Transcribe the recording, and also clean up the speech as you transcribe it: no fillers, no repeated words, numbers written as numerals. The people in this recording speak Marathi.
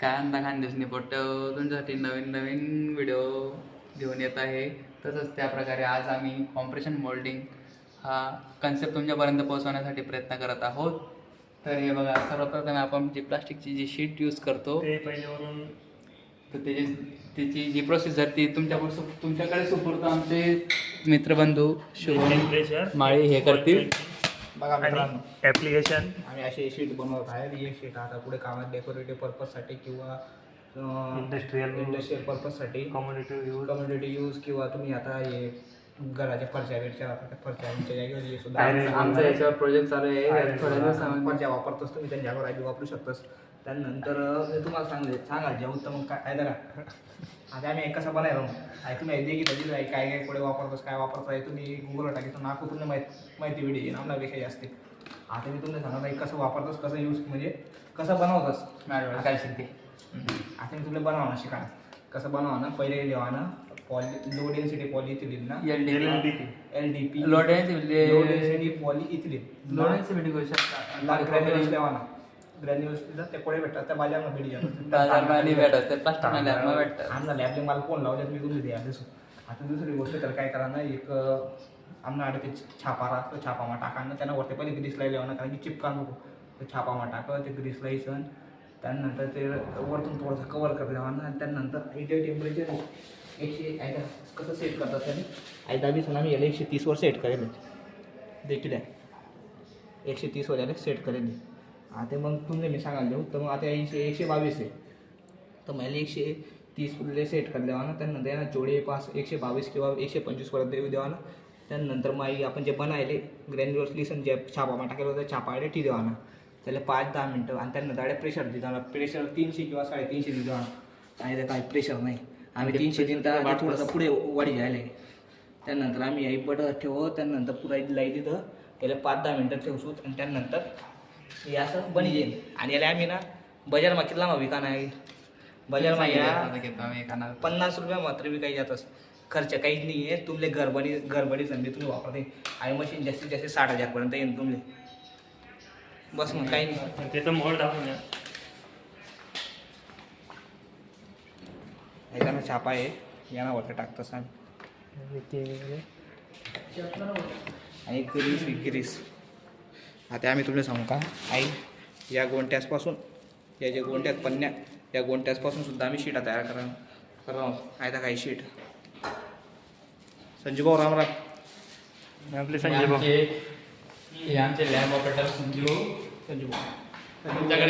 कांदा खानदेशनी फोटो तुमच्यासाठी नवीन नवीन व्हिडिओ घेऊन येत आहे. तसंच त्याप्रकारे आज आम्ही कॉम्प्रेशन मोल्डिंग हा कन्सेप्ट तुमच्यापर्यंत पोहोचवण्यासाठी प्रयत्न करत आहोत. तर हे बघा, सर्वप्रथम आपण जी प्लास्टिकची जी शीट यूज करतो ते पहिल्यावरून तर त्याची जी प्रोसेसर ती तुमच्याकडे सुपूर्त आमचे मित्रबंधू शुभम टेम्परेचर माळी हे करतील. बघा मित्रांनो, ॲप्लिकेशन आम्ही अशी शीट बनवत आहे. ही शीट आता पुढे कामात डेकोरेटिव्ह पर्पजसाठी किंवा इंडस्ट्रियल पर्पजसाठी कम्युनिटी यूज किंवा तुम्ही आता हे घराच्या फरच्या जागेवर हे सुद्धा आमचा याच्यावर प्रोजेक्ट चालू आहे. थोड्या दिवसामध्ये फरच्या वापरतोस तुम्ही त्यांच्या जागेवर आधी वापरू शकतोस. त्यानंतर मी तुम्हाला सांगा जे उत्तम काय का आता आम्ही कसं बनायला आहे तुम्ही देखील दिलं आहे काय काय पुढे वापरतोस काय वापरताय तुम्ही गुगलवर टाकीतो नाकू तुम्ही माहिती व्हिडिओ येईल आम्हाला विषय असते. आता मी तुम्हाला सांगत आहे कसं वापरतोस कसं यूज म्हणजे कसं बनवतोस काय शिकते. आता मी तुला बनवणं शिका कसं बनवणं पहिले जेव्हा लो डेन्सिटी पॉलिइथिलीन ना LDP low density polyethylene granules granules ते कोडे भेटतात त्या बाजारमध्ये भेटत ते प्लास्टिक भेटतात. आमचा लॅबले मला फोन लावल्यात मी तुम्ही द्या आता दुसरी गोष्ट तर काय करा ना एक आमना ते छापा राहतो छापामा टाका ना त्यांना वरती पहिले ग्रीस लाईन लावणं कारण की चिपका नको ते छापामा टाकं ते ग्रीस लाईसन त्यानंतर ते वरतून थोडंसं कवर कर लावणं आणि त्यानंतर आयडियल टेम्परेचर 100 कसं सेट करतात त्याने आयदा सण आम्ही याला 130 सेट करेल देखील आहे 130 याला सेट करेल. आता मग तुम्ही मी सांगायला देऊ तर मग आता 122 आहे तर मला 130 सेट कर द्यावा ना त्यानंतर यांना जोडी 122 किंवा 125 परत देऊ द्यावा ना. त्यानंतर मग आपण जे बनायले ग्रॅन्युलर्स लिसन जे छापामा टाकेल होतं छापायला ठी देवा ना त्याला 5-10 मिनटं आणि त्यानंतर प्रेशर देताना प्रेशर 300 किंवा 350 देवा आणि ते काही प्रेशर नाही आम्ही 300 दिन तर थोडंसं पुढे वाढी जायला आहे. त्यानंतर आम्ही आई बटर ठेवू त्यानंतर पुरा लाई तिथं त्याला 5-10 मिनटं ठेवतो आणि त्यानंतर हे असं बनी जाईल. आणि याला आम्ही ना बजारमा कितला मग विकाना आहे बजारमा या 50 रुपया मात्र विकाई जातच खर्च काहीच नाही आहे. तुमले गरबडी संधी तुम्ही वापरते आणि मशीन जास्तीत जास्त 60,000 पर्यंत येईल तुमले बस मग काही नाही. त्याचं मोड दाखवून याच्यानं छापा आहे यांना वरती टाकतंस आणि ग्रीस आता आम्ही तुला सांगू का आई या गोंट्यासपासून या जे गोंट्यात पन्न्या या गोंट्यासपासून सुद्धा आम्ही शीटा तयार करा आहे काही शीट. संजीव भाऊ रामराम आपले संजय भाऊ हे आमचे लॅब ऑपरेटर संजीव भाऊ तुमच्याकडे